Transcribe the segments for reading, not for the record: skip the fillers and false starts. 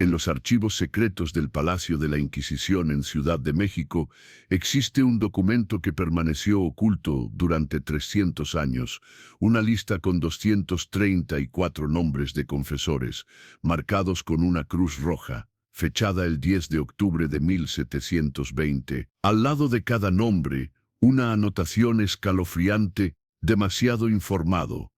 En los archivos secretos del Palacio de la Inquisición en Ciudad de México existe un documento que permaneció oculto durante 300 años, una lista con 234 nombres de confesores, marcados con una cruz roja, fechada el 10 de octubre de 1720. Al lado de cada nombre, una anotación escalofriante, demasiado informado.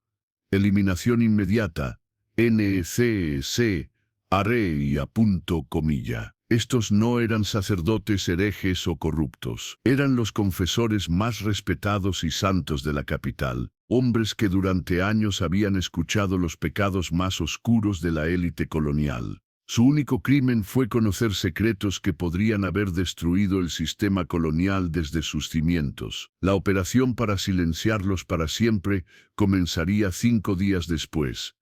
Eliminación inmediata, NCC, Are y a punto comilla. Estos no eran sacerdotes herejes o corruptos. Eran los confesores más respetados y santos de la capital, hombres que durante años habían escuchado los pecados más oscuros de la élite colonial. Su único crimen fue conocer secretos que podrían haber destruido el sistema colonial desde sus cimientos. La operación para silenciarlos para siempre comenzaría 5 días después,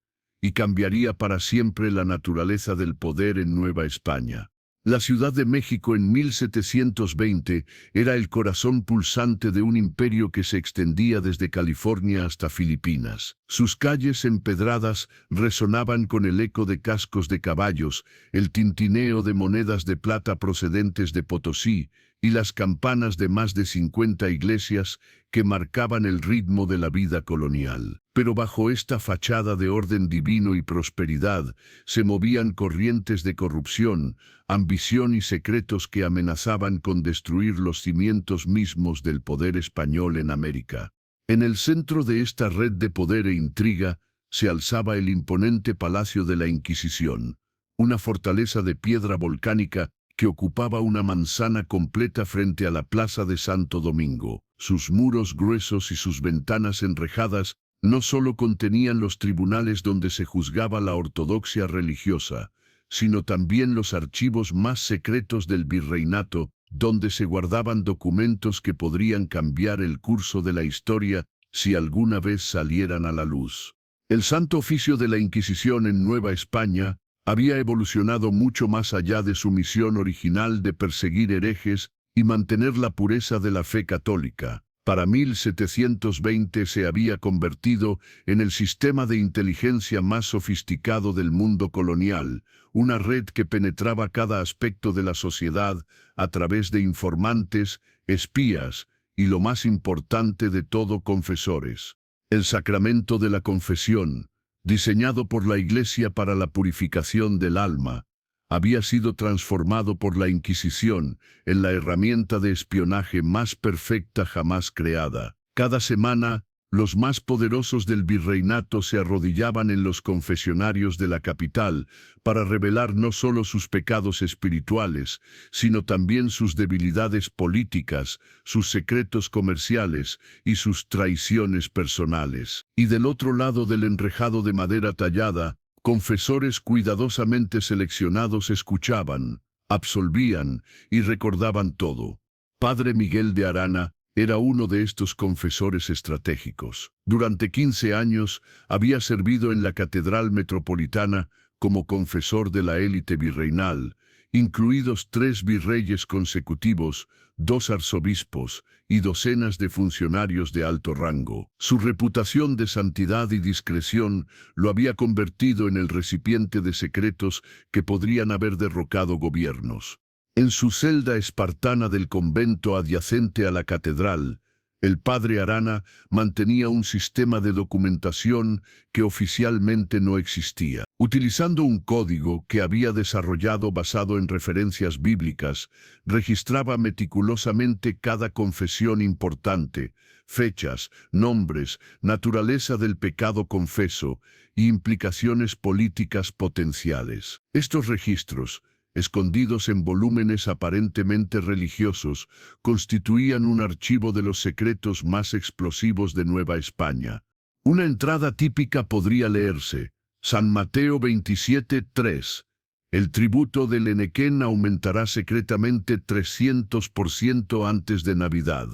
y cambiaría para siempre la naturaleza del poder en Nueva España. La Ciudad de México en 1720 era el corazón pulsante de un imperio que se extendía desde California hasta Filipinas. Sus calles empedradas resonaban con el eco de cascos de caballos, el tintineo de monedas de plata procedentes de Potosí y las campanas de más de 50 iglesias que marcaban el ritmo de la vida colonial. Pero bajo esta fachada de orden divino y prosperidad se movían corrientes de corrupción, ambición y secretos que amenazaban con destruir los cimientos mismos del poder español en América. En el centro de esta red de poder e intriga se alzaba el imponente Palacio de la Inquisición, una fortaleza de piedra volcánica que ocupaba una manzana completa frente a la Plaza de Santo Domingo. Sus muros gruesos y sus ventanas enrejadas no solo contenían los tribunales donde se juzgaba la ortodoxia religiosa, sino también los archivos más secretos del virreinato, donde se guardaban documentos que podrían cambiar el curso de la historia si alguna vez salieran a la luz. El Santo Oficio de la Inquisición en Nueva España había evolucionado mucho más allá de su misión original de perseguir herejes y mantener la pureza de la fe católica. Para 1720 se había convertido en el sistema de inteligencia más sofisticado del mundo colonial, una red que penetraba cada aspecto de la sociedad a través de informantes, espías y, lo más importante de todo, confesores. El sacramento de la confesión, diseñado por la Iglesia para la purificación del alma, había sido transformado por la Inquisición en la herramienta de espionaje más perfecta jamás creada. Cada semana, los más poderosos del virreinato se arrodillaban en los confesionarios de la capital para revelar no solo sus pecados espirituales, sino también sus debilidades políticas, sus secretos comerciales y sus traiciones personales. Y del otro lado del enrejado de madera tallada, confesores cuidadosamente seleccionados escuchaban, absolvían y recordaban todo. Padre Miguel de Arana era uno de estos confesores estratégicos. Durante 15 años había servido en la Catedral Metropolitana como confesor de la élite virreinal, incluidos 3 virreyes consecutivos, 2 arzobispos y docenas de funcionarios de alto rango. Su reputación de santidad y discreción lo había convertido en el recipiente de secretos que podrían haber derrocado gobiernos. En su celda espartana del convento adyacente a la catedral, el padre Arana mantenía un sistema de documentación que oficialmente no existía. Utilizando un código que había desarrollado basado en referencias bíblicas, registraba meticulosamente cada confesión importante, fechas, nombres, naturaleza del pecado confeso y implicaciones políticas potenciales. Estos registros, escondidos en volúmenes aparentemente religiosos, constituían un archivo de los secretos más explosivos de Nueva España. Una entrada típica podría leerse: San Mateo 27:3. El tributo del Enequén aumentará secretamente 300% antes de Navidad.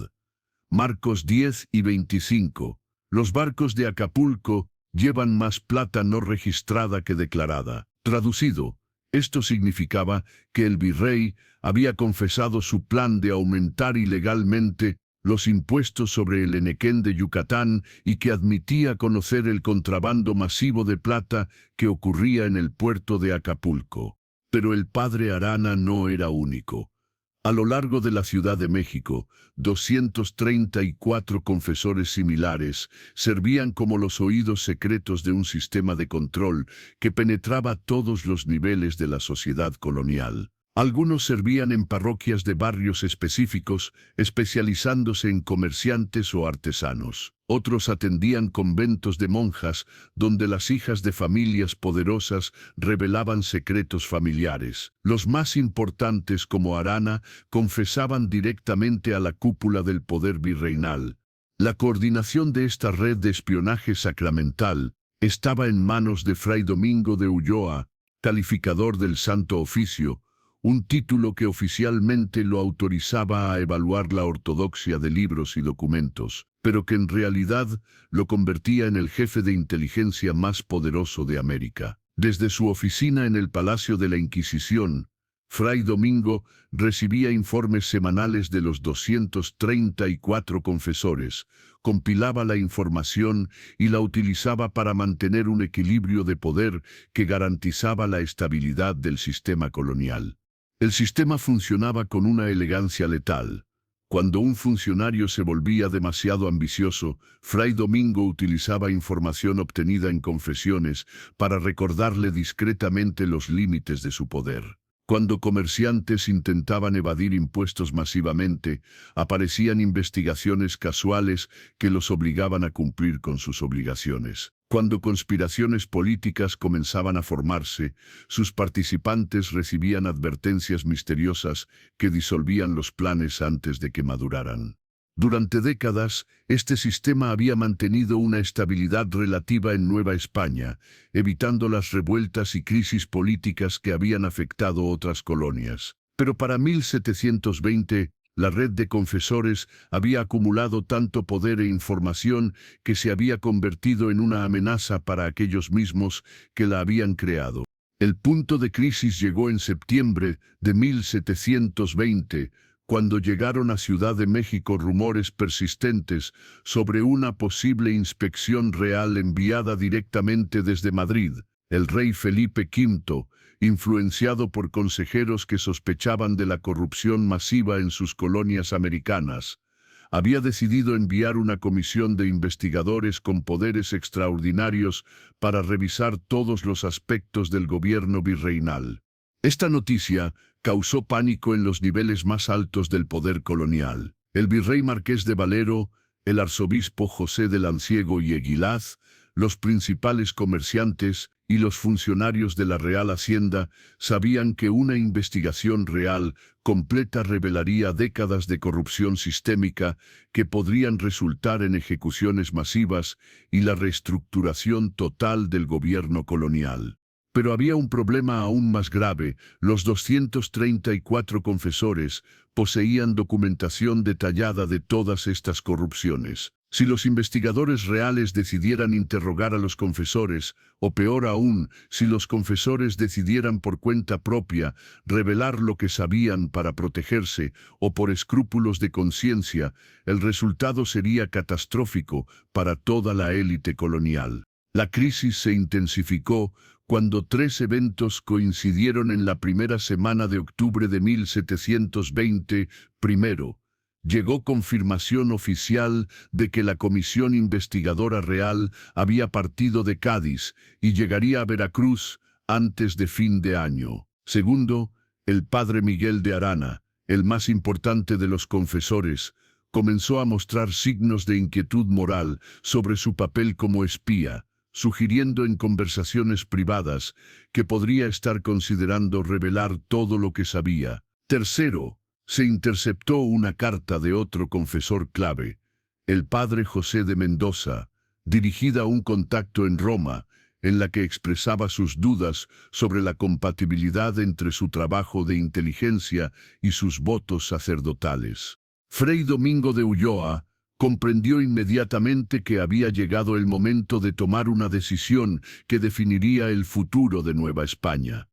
Marcos 10:25. Los barcos de Acapulco llevan más plata no registrada que declarada. Traducido, esto significaba que el virrey había confesado su plan de aumentar ilegalmente los impuestos sobre el Enequén de Yucatán y que admitía conocer el contrabando masivo de plata que ocurría en el puerto de Acapulco. Pero el padre Arana no era único. A lo largo de la Ciudad de México, 234 confesores similares servían como los oídos secretos de un sistema de control que penetraba todos los niveles de la sociedad colonial. Algunos servían en parroquias de barrios específicos, especializándose en comerciantes o artesanos. Otros atendían conventos de monjas, donde las hijas de familias poderosas revelaban secretos familiares. Los más importantes, como Arana, confesaban directamente a la cúpula del poder virreinal. La coordinación de esta red de espionaje sacramental estaba en manos de Fray Domingo de Ulloa, calificador del Santo Oficio, un título que oficialmente lo autorizaba a evaluar la ortodoxia de libros y documentos, pero que en realidad lo convertía en el jefe de inteligencia más poderoso de América. Desde su oficina en el Palacio de la Inquisición, Fray Domingo recibía informes semanales de los 234 confesores, compilaba la información y la utilizaba para mantener un equilibrio de poder que garantizaba la estabilidad del sistema colonial. El sistema funcionaba con una elegancia letal. Cuando un funcionario se volvía demasiado ambicioso, Fray Domingo utilizaba información obtenida en confesiones para recordarle discretamente los límites de su poder. Cuando comerciantes intentaban evadir impuestos masivamente, aparecían investigaciones casuales que los obligaban a cumplir con sus obligaciones. Cuando conspiraciones políticas comenzaban a formarse, sus participantes recibían advertencias misteriosas que disolvían los planes antes de que maduraran. Durante décadas, este sistema había mantenido una estabilidad relativa en Nueva España, evitando las revueltas y crisis políticas que habían afectado otras colonias. Pero para 1720, la red de confesores había acumulado tanto poder e información que se había convertido en una amenaza para aquellos mismos que la habían creado. El punto de crisis llegó en septiembre de 1720, cuando llegaron a Ciudad de México rumores persistentes sobre una posible inspección real enviada directamente desde Madrid. El rey Felipe V, influenciado por consejeros que sospechaban de la corrupción masiva en sus colonias americanas, había decidido enviar una comisión de investigadores con poderes extraordinarios para revisar todos los aspectos del gobierno virreinal. Esta noticia causó pánico en los niveles más altos del poder colonial. El virrey Marqués de Valero, el arzobispo José de Lanciego y Eguilaz, los principales comerciantes y los funcionarios de la Real Hacienda sabían que una investigación real completa revelaría décadas de corrupción sistémica que podrían resultar en ejecuciones masivas y la reestructuración total del gobierno colonial. Pero había un problema aún más grave. Los 234 confesores poseían documentación detallada de todas estas corrupciones. Si los investigadores reales decidieran interrogar a los confesores, o peor aún, si los confesores decidieran por cuenta propia revelar lo que sabían para protegerse o por escrúpulos de conciencia, el resultado sería catastrófico para toda la élite colonial. La crisis se intensificó cuando 3 eventos coincidieron en la primera semana de octubre de 1720. Primero, llegó confirmación oficial de que la Comisión Investigadora Real había partido de Cádiz y llegaría a Veracruz antes de fin de año. Segundo, el padre Miguel de Arana, el más importante de los confesores, comenzó a mostrar signos de inquietud moral sobre su papel como espía, sugiriendo en conversaciones privadas que podría estar considerando revelar todo lo que sabía. Tercero, se interceptó una carta de otro confesor clave, el padre José de Mendoza, dirigida a un contacto en Roma, en la que expresaba sus dudas sobre la compatibilidad entre su trabajo de inteligencia y sus votos sacerdotales. Fray Domingo de Ulloa comprendió inmediatamente que había llegado el momento de tomar una decisión que definiría el futuro de Nueva España.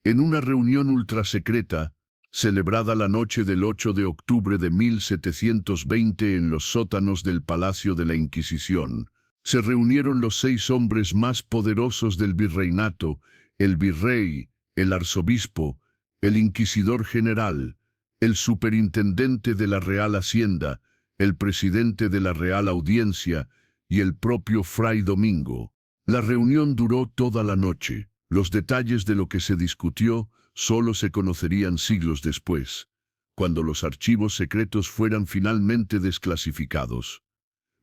En una reunión ultrasecreta, celebrada la noche del 8 de octubre de 1720 en los sótanos del Palacio de la Inquisición, se reunieron los 6 hombres más poderosos del virreinato, el virrey, el arzobispo, el inquisidor general, el superintendente de la Real Hacienda, el presidente de la Real Audiencia y el propio Fray Domingo. La reunión duró toda la noche. Los detalles de lo que se discutió solo se conocerían siglos después, cuando los archivos secretos fueran finalmente desclasificados.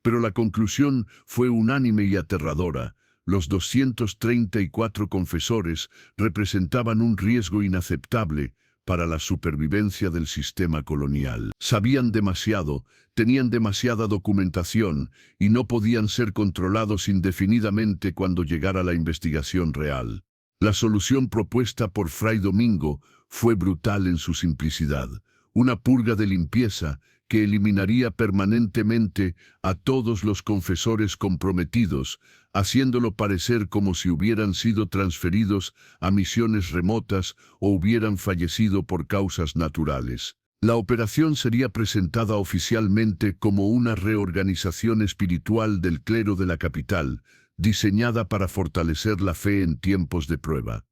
Pero la conclusión fue unánime y aterradora. Los 234 confesores representaban un riesgo inaceptable para la supervivencia del sistema colonial. Sabían demasiado, tenían demasiada documentación y no podían ser controlados indefinidamente cuando llegara la investigación real. La solución propuesta por Fray Domingo fue brutal en su simplicidad. Una purga de limpieza que eliminaría permanentemente a todos los confesores comprometidos, haciéndolo parecer como si hubieran sido transferidos a misiones remotas o hubieran fallecido por causas naturales. La operación sería presentada oficialmente como una reorganización espiritual del clero de la capital, diseñada para fortalecer la fe en tiempos de prueba.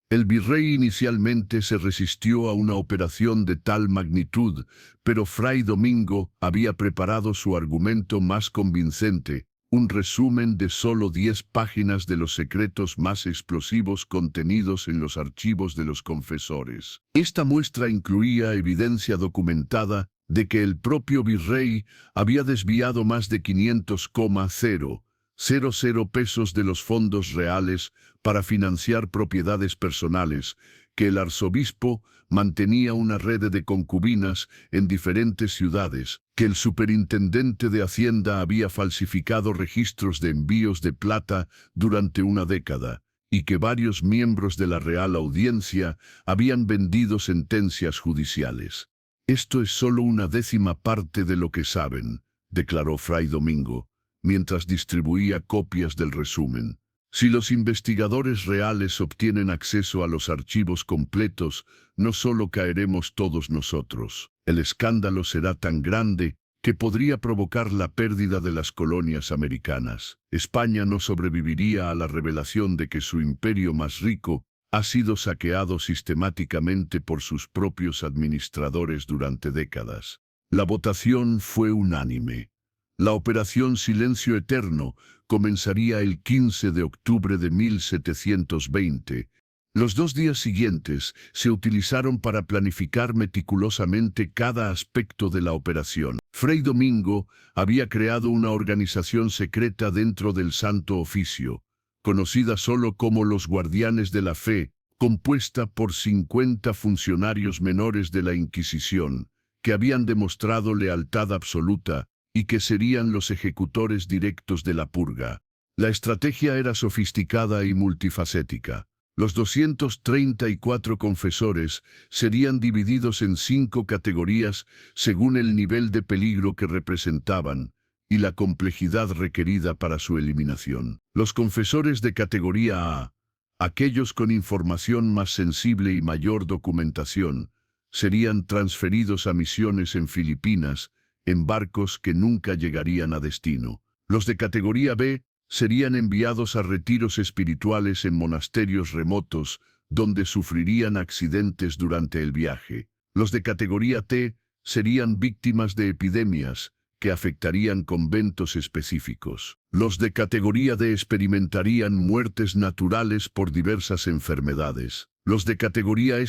El virrey inicialmente se resistió a una operación de tal magnitud, pero Fray Domingo había preparado su argumento más convincente, un resumen de solo 10 páginas de los secretos más explosivos contenidos en los archivos de los confesores. Esta muestra incluía evidencia documentada de que el propio virrey había desviado más de 500,000 pesos de los fondos reales para financiar propiedades personales, que el arzobispo mantenía una red de concubinas en diferentes ciudades, que el superintendente de Hacienda había falsificado registros de envíos de plata durante una década, y que varios miembros de la Real Audiencia habían vendido sentencias judiciales. Esto es solo una décima parte de lo que saben, declaró Fray Domingo, mientras distribuía copias del resumen. Si los investigadores reales obtienen acceso a los archivos completos, no solo caeremos todos nosotros. El escándalo será tan grande que podría provocar la pérdida de las colonias americanas. España no sobreviviría a la revelación de que su imperio más rico ha sido saqueado sistemáticamente por sus propios administradores durante décadas. La votación fue unánime. La operación Silencio Eterno comenzaría el 15 de octubre de 1720. Los 2 días siguientes se utilizaron para planificar meticulosamente cada aspecto de la operación. Fray Domingo había creado una organización secreta dentro del Santo Oficio, conocida solo como los Guardianes de la Fe, compuesta por 50 funcionarios menores de la Inquisición, que habían demostrado lealtad absoluta y que serían los ejecutores directos de la purga. La estrategia era sofisticada y multifacética. Los 234 confesores serían divididos en 5 categorías según el nivel de peligro que representaban y la complejidad requerida para su eliminación. Los confesores de categoría A, aquellos con información más sensible y mayor documentación, serían transferidos a misiones en Filipinas, en barcos que nunca llegarían a destino. Los de categoría B serían enviados a retiros espirituales en monasterios remotos, donde sufrirían accidentes durante el viaje. Los de categoría T serían víctimas de epidemias que afectarían conventos específicos. Los de categoría D experimentarían muertes naturales por diversas enfermedades. Los de categoría Y,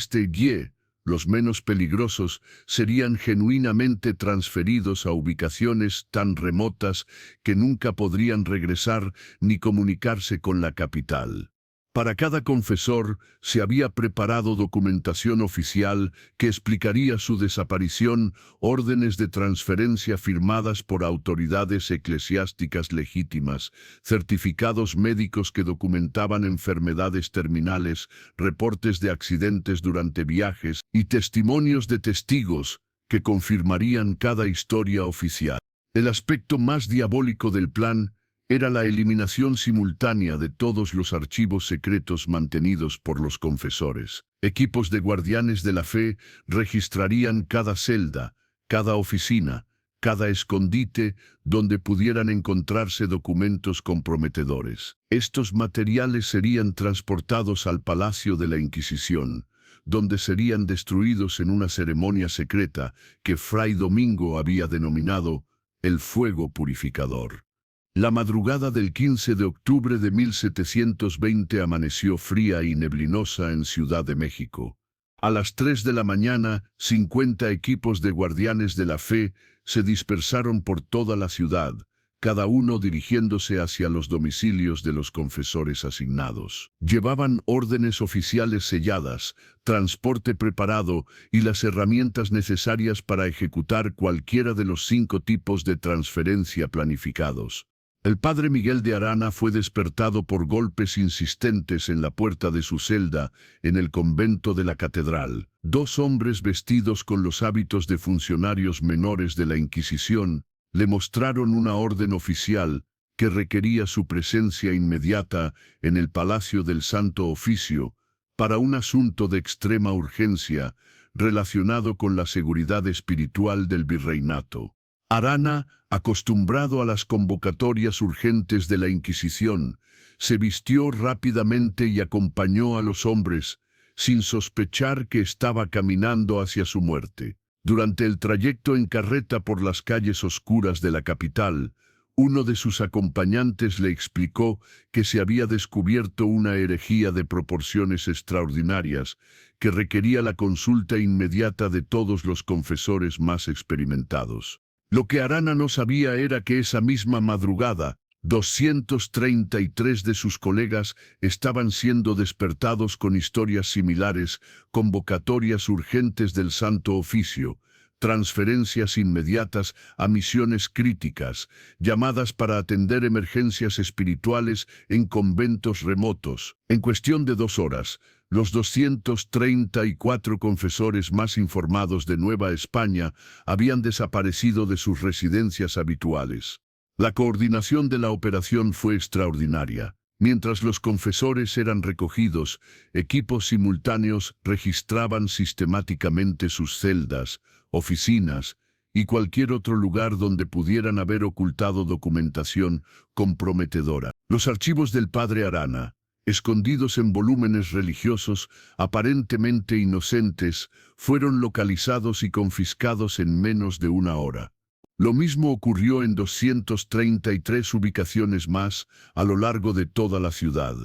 los menos peligrosos, serían genuinamente transferidos a ubicaciones tan remotas que nunca podrían regresar ni comunicarse con la capital. Para cada confesor se había preparado documentación oficial que explicaría su desaparición, órdenes de transferencia firmadas por autoridades eclesiásticas legítimas, certificados médicos que documentaban enfermedades terminales, reportes de accidentes durante viajes y testimonios de testigos que confirmarían cada historia oficial. El aspecto más diabólico del plan era la eliminación simultánea de todos los archivos secretos mantenidos por los confesores. Equipos de guardianes de la fe registrarían cada celda, cada oficina, cada escondite donde pudieran encontrarse documentos comprometedores. Estos materiales serían transportados al Palacio de la Inquisición, donde serían destruidos en una ceremonia secreta que Fray Domingo había denominado el fuego purificador. La madrugada del 15 de octubre de 1720 amaneció fría y neblinosa en Ciudad de México. A las 3 de la mañana, 50 equipos de guardianes de la fe se dispersaron por toda la ciudad, cada uno dirigiéndose hacia los domicilios de los confesores asignados. Llevaban órdenes oficiales selladas, transporte preparado y las herramientas necesarias para ejecutar cualquiera de los 5 tipos de transferencia planificados. El padre Miguel de Arana fue despertado por golpes insistentes en la puerta de su celda en el convento de la catedral. 2 hombres vestidos con los hábitos de funcionarios menores de la Inquisición le mostraron una orden oficial que requería su presencia inmediata en el Palacio del Santo Oficio para un asunto de extrema urgencia relacionado con la seguridad espiritual del virreinato. Arana, acostumbrado a las convocatorias urgentes de la Inquisición, se vistió rápidamente y acompañó a los hombres, sin sospechar que estaba caminando hacia su muerte. Durante el trayecto en carreta por las calles oscuras de la capital, uno de sus acompañantes le explicó que se había descubierto una herejía de proporciones extraordinarias que requería la consulta inmediata de todos los confesores más experimentados. Lo que Arana no sabía era que esa misma madrugada, 233 de sus colegas estaban siendo despertados con historias similares, convocatorias urgentes del Santo Oficio, transferencias inmediatas a misiones críticas, llamadas para atender emergencias espirituales en conventos remotos. En cuestión de 2 horas, los 234 confesores más informados de Nueva España habían desaparecido de sus residencias habituales. La coordinación de la operación fue extraordinaria. Mientras los confesores eran recogidos, equipos simultáneos registraban sistemáticamente sus celdas, oficinas y cualquier otro lugar donde pudieran haber ocultado documentación comprometedora. Los archivos del padre Arana, escondidos en volúmenes religiosos aparentemente inocentes, fueron localizados y confiscados en menos de 1 hora. Lo mismo ocurrió en 233 ubicaciones más a lo largo de toda la ciudad.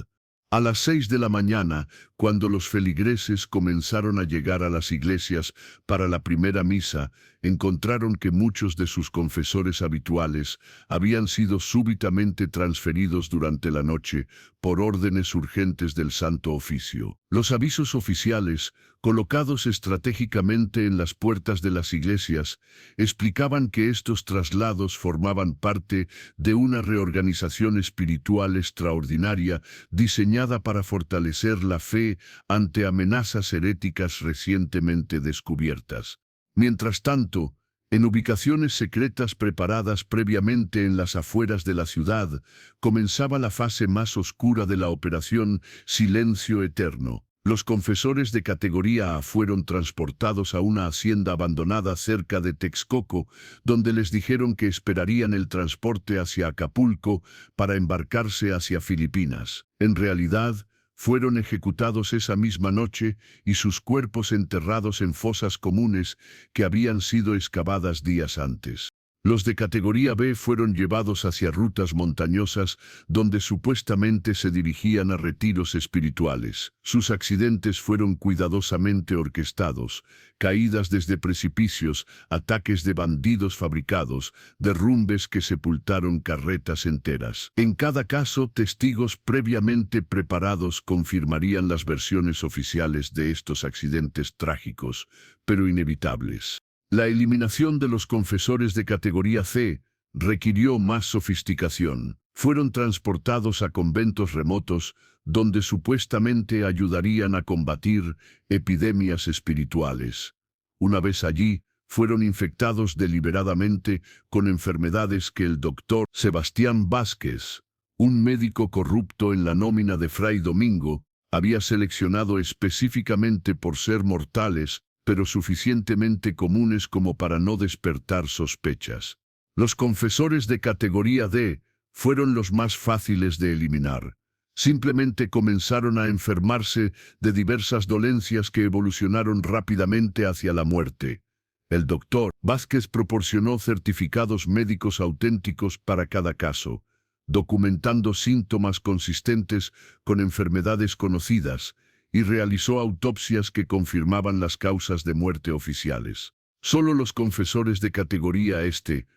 A las 6 de la mañana, cuando los feligreses comenzaron a llegar a las iglesias para la primera misa, encontraron que muchos de sus confesores habituales habían sido súbitamente transferidos durante la noche por órdenes urgentes del Santo Oficio. Los avisos oficiales, colocados estratégicamente en las puertas de las iglesias, explicaban que estos traslados formaban parte de una reorganización espiritual extraordinaria diseñada para fortalecer la fe ante amenazas heréticas recientemente descubiertas. Mientras tanto, en ubicaciones secretas preparadas previamente en las afueras de la ciudad, comenzaba la fase más oscura de la operación Silencio Eterno. Los confesores de categoría A fueron transportados a una hacienda abandonada cerca de Texcoco, donde les dijeron que esperarían el transporte hacia Acapulco para embarcarse hacia Filipinas. En realidad, fueron ejecutados esa misma noche y sus cuerpos enterrados en fosas comunes que habían sido excavadas días antes. Los de categoría B fueron llevados hacia rutas montañosas donde supuestamente se dirigían a retiros espirituales. Sus accidentes fueron cuidadosamente orquestados, caídas desde precipicios, ataques de bandidos fabricados, derrumbes que sepultaron carretas enteras. En cada caso, testigos previamente preparados confirmarían las versiones oficiales de estos accidentes trágicos, pero inevitables. La eliminación de los confesores de categoría C requirió más sofisticación. Fueron transportados a conventos remotos donde supuestamente ayudarían a combatir epidemias espirituales. Una vez allí, fueron infectados deliberadamente con enfermedades que el doctor Sebastián Vázquez, un médico corrupto en la nómina de Fray Domingo, había seleccionado específicamente por ser mortales pero suficientemente comunes como para no despertar sospechas. Los confesores de categoría D fueron los más fáciles de eliminar. Simplemente comenzaron a enfermarse de diversas dolencias que evolucionaron rápidamente hacia la muerte. El doctor Vázquez proporcionó certificados médicos auténticos para cada caso, documentando síntomas consistentes con enfermedades conocidas, y realizó autopsias que confirmaban las causas de muerte oficiales. Solo los confesores de categoría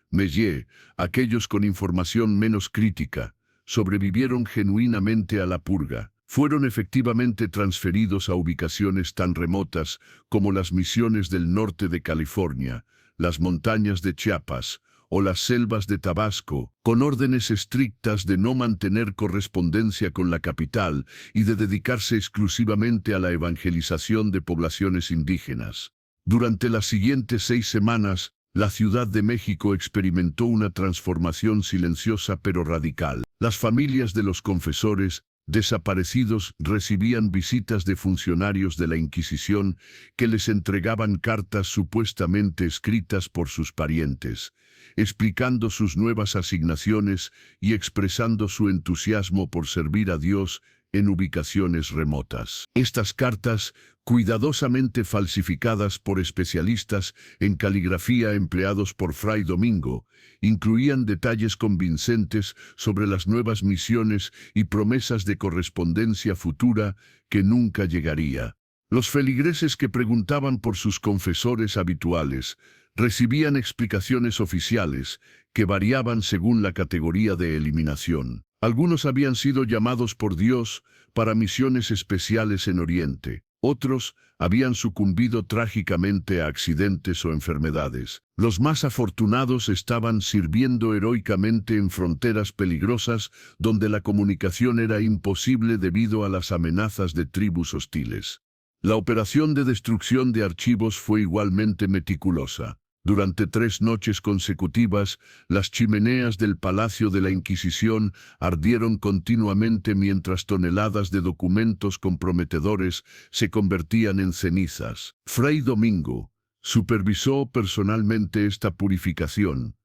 Mézières, aquellos con información menos crítica, sobrevivieron genuinamente a la purga. Fueron efectivamente transferidos a ubicaciones tan remotas como las misiones del norte de California, las montañas de Chiapas o las selvas de Tabasco, con órdenes estrictas de no mantener correspondencia con la capital y de dedicarse exclusivamente a la evangelización de poblaciones indígenas. Durante las siguientes 6 semanas, la Ciudad de México experimentó una transformación silenciosa pero radical. Las familias de los confesores desaparecidos recibían visitas de funcionarios de la Inquisición que les entregaban cartas supuestamente escritas por sus parientes, explicando sus nuevas asignaciones y expresando su entusiasmo por servir a Dios en ubicaciones remotas. Estas cartas, cuidadosamente falsificadas por especialistas en caligrafía empleados por Fray Domingo, incluían detalles convincentes sobre las nuevas misiones y promesas de correspondencia futura que nunca llegaría. Los feligreses que preguntaban por sus confesores habituales recibían explicaciones oficiales que variaban según la categoría de eliminación. Algunos habían sido llamados por Dios para misiones especiales en Oriente. Otros habían sucumbido trágicamente a accidentes o enfermedades. Los más afortunados estaban sirviendo heroicamente en fronteras peligrosas donde la comunicación era imposible debido a las amenazas de tribus hostiles. La operación de destrucción de archivos fue igualmente meticulosa. Durante 3 noches consecutivas, las chimeneas del Palacio de la Inquisición ardieron continuamente mientras toneladas de documentos comprometedores se convertían en cenizas. Fray Domingo supervisó personalmente esta purificación,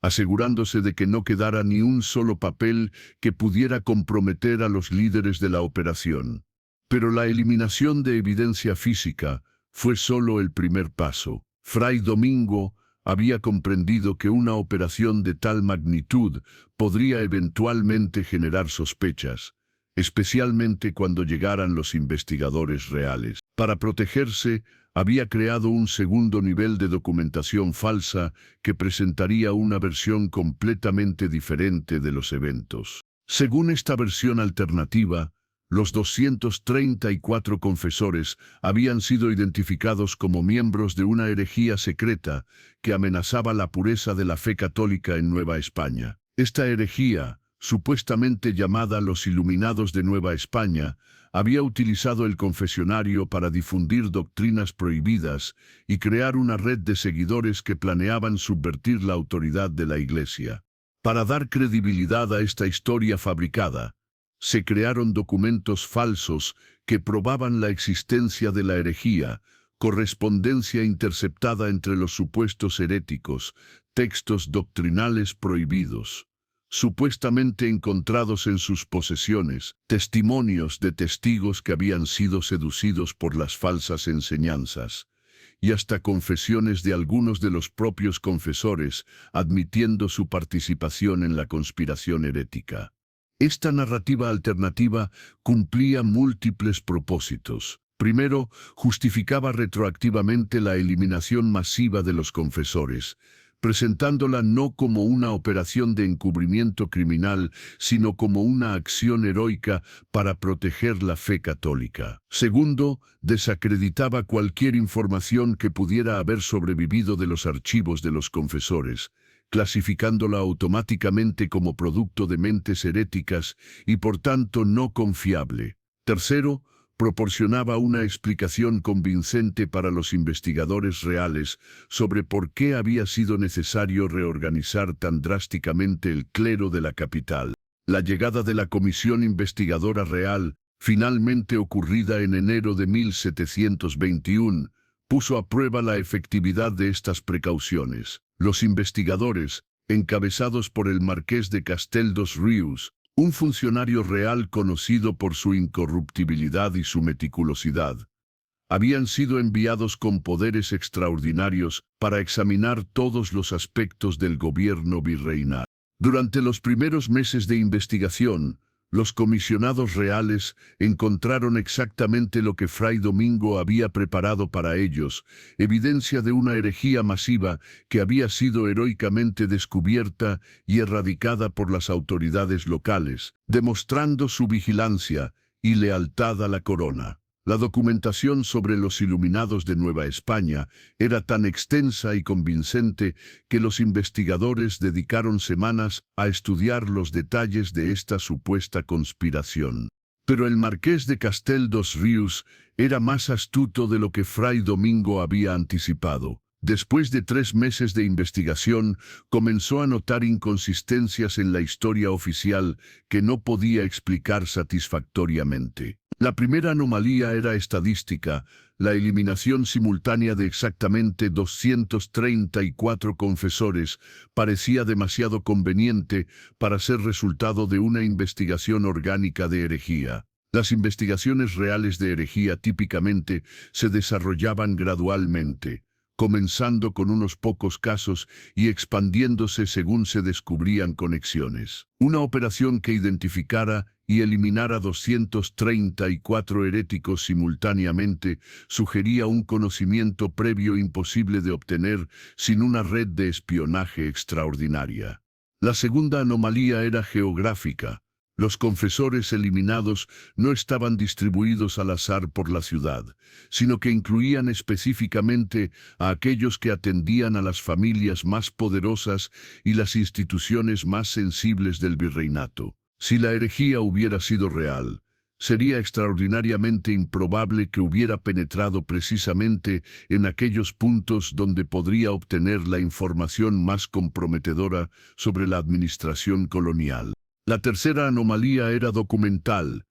asegurándose de que no quedara ni un solo papel que pudiera comprometer a los líderes de la operación. Pero la eliminación de evidencia física fue solo el primer paso. Fray Domingo había comprendido que una operación de tal magnitud podría eventualmente generar sospechas, especialmente cuando llegaran los investigadores reales. Para protegerse, había creado un segundo nivel de documentación falsa que presentaría una versión completamente diferente de los eventos. Según esta versión alternativa, los 234 confesores habían sido identificados como miembros de una herejía secreta que amenazaba la pureza de la fe católica en Nueva España. Esta herejía, supuestamente llamada los Iluminados de Nueva España, había utilizado el confesionario para difundir doctrinas prohibidas y crear una red de seguidores que planeaban subvertir la autoridad de la Iglesia. Para dar credibilidad a esta historia fabricada, se crearon documentos falsos que probaban la existencia de la herejía, correspondencia interceptada entre los supuestos heréticos, textos doctrinales prohibidos, supuestamente encontrados en sus posesiones, testimonios de testigos que habían sido seducidos por las falsas enseñanzas, y hasta confesiones de algunos de los propios confesores admitiendo su participación en la conspiración herética. Esta narrativa alternativa cumplía múltiples propósitos. Primero, justificaba retroactivamente la eliminación masiva de los confesores, presentándola no como una operación de encubrimiento criminal, sino como una acción heroica para proteger la fe católica. Segundo, desacreditaba cualquier información que pudiera haber sobrevivido de los archivos de los confesores, clasificándola automáticamente como producto de mentes heréticas y por tanto no confiable. Tercero, proporcionaba una explicación convincente para los investigadores reales sobre por qué había sido necesario reorganizar tan drásticamente el clero de la capital. La llegada de la Comisión Investigadora Real, finalmente ocurrida en enero de 1721, puso a prueba la efectividad de estas precauciones. Los investigadores, encabezados por el marqués de Castel dos Rios, un funcionario real conocido por su incorruptibilidad y su meticulosidad, habían sido enviados con poderes extraordinarios para examinar todos los aspectos del gobierno virreinal. Durante los primeros meses de investigación, los comisionados reales encontraron exactamente lo que Fray Domingo había preparado para ellos, evidencia de una herejía masiva que había sido heroicamente descubierta y erradicada por las autoridades locales, demostrando su vigilancia y lealtad a la corona. La documentación sobre los iluminados de Nueva España era tan extensa y convincente que los investigadores dedicaron semanas a estudiar los detalles de esta supuesta conspiración. Pero el marqués de Castel dos Rios era más astuto de lo que Fray Domingo había anticipado. Después de 3 meses de investigación, comenzó a notar inconsistencias en la historia oficial que no podía explicar satisfactoriamente. La primera anomalía era estadística, la eliminación simultánea de exactamente 234 confesores parecía demasiado conveniente para ser resultado de una investigación orgánica de herejía. Las investigaciones reales de herejía típicamente se desarrollaban gradualmente, comenzando con unos pocos casos y expandiéndose según se descubrían conexiones. Una operación que identificara y eliminara 234 heréticos simultáneamente sugería un conocimiento previo imposible de obtener sin una red de espionaje extraordinaria. La segunda anomalía era geográfica. Los confesores eliminados no estaban distribuidos al azar por la ciudad, sino que incluían específicamente a aquellos que atendían a las familias más poderosas y las instituciones más sensibles del virreinato. Si la herejía hubiera sido real, sería extraordinariamente improbable que hubiera penetrado precisamente en aquellos puntos donde podría obtener la información más comprometedora sobre la administración colonial. La tercera anomalía era documental.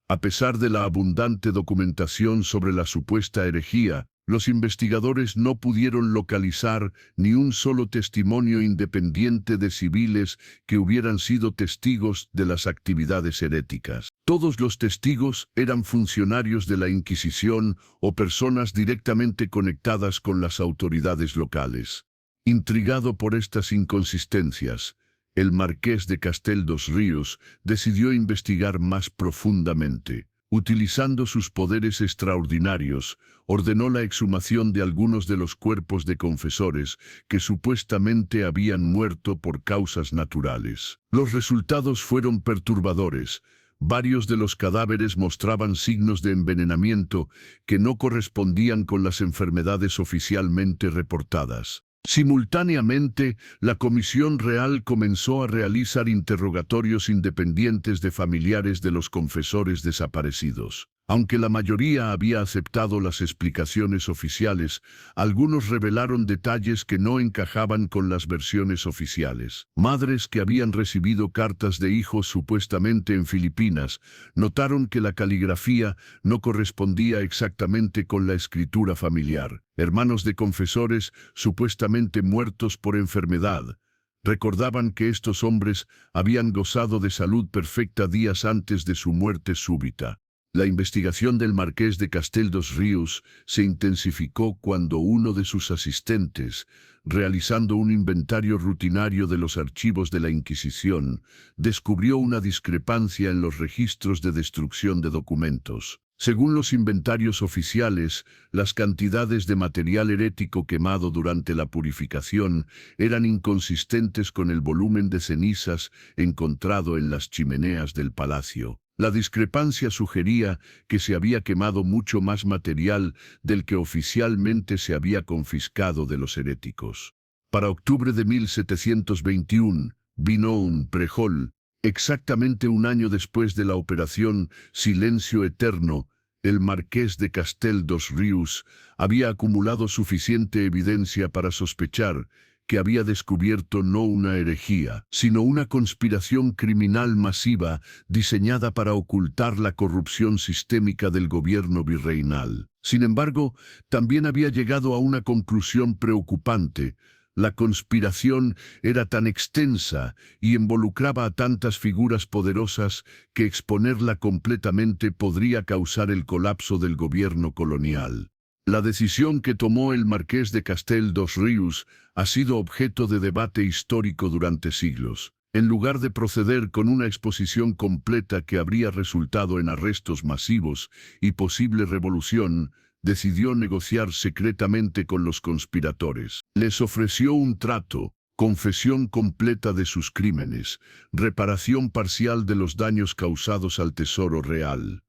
A pesar de la abundante documentación sobre la supuesta herejía, los investigadores no pudieron localizar ni un solo testimonio independiente de civiles que hubieran sido testigos de las actividades heréticas. Todos los testigos eran funcionarios de la Inquisición o personas directamente conectadas con las autoridades locales. Intrigado por estas inconsistencias, el marqués de Castel dos Rios decidió investigar más profundamente. Utilizando sus poderes extraordinarios, ordenó la exhumación de algunos de los cuerpos de confesores que supuestamente habían muerto por causas naturales. Los resultados fueron perturbadores. Varios de los cadáveres mostraban signos de envenenamiento que no correspondían con las enfermedades oficialmente reportadas. Simultáneamente, la Comisión Real comenzó a realizar interrogatorios independientes de familiares de los confesores desaparecidos. Aunque la mayoría había aceptado las explicaciones oficiales, algunos revelaron detalles que no encajaban con las versiones oficiales. Madres que habían recibido cartas de hijos supuestamente en Filipinas notaron que la caligrafía no correspondía exactamente con la escritura familiar. Hermanos de confesores supuestamente muertos por enfermedad recordaban que estos hombres habían gozado de salud perfecta días antes de su muerte súbita. La investigación del marqués de Castel dos Rios se intensificó cuando uno de sus asistentes, realizando un inventario rutinario de los archivos de la Inquisición, descubrió una discrepancia en los registros de destrucción de documentos. Según los inventarios oficiales, las cantidades de material herético quemado durante la purificación eran inconsistentes con el volumen de cenizas encontrado en las chimeneas del palacio. La discrepancia sugería que se había quemado mucho más material del que oficialmente se había confiscado de los heréticos. Para octubre de 1721, vino un prejol, exactamente un año después de la operación Silencio Eterno. El marqués de Castel dos Rios había acumulado suficiente evidencia para sospechar que había descubierto no una herejía, sino una conspiración criminal masiva diseñada para ocultar la corrupción sistémica del gobierno virreinal. Sin embargo, también había llegado a una conclusión preocupante. La conspiración era tan extensa y involucraba a tantas figuras poderosas que exponerla completamente podría causar el colapso del gobierno colonial. La decisión que tomó el marqués de Castel dos Rius ha sido objeto de debate histórico durante siglos. En lugar de proceder con una exposición completa que habría resultado en arrestos masivos y posible revolución, decidió negociar secretamente con los conspiradores. Les ofreció un trato, confesión completa de sus crímenes, reparación parcial de los daños causados al tesoro real